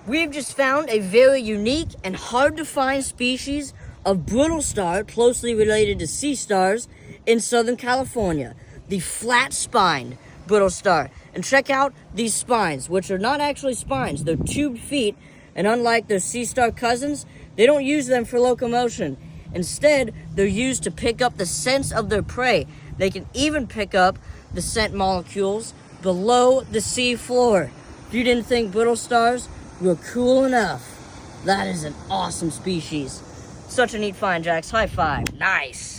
We've just found a very unique and hard to find species of brittle star closely related to sea stars in Southern California, the flat-spined brittle star. And check out these spines, which are not actually spines, they're tubed feet, and unlike their sea star cousins, they don't use them for locomotion. Instead, they're used to pick up the scents of their prey. They can even pick up the scent molecules below the sea floor. If you didn't think brittle stars were cool enough, that is an awesome species. Such a neat find, Jax. High five. Nice.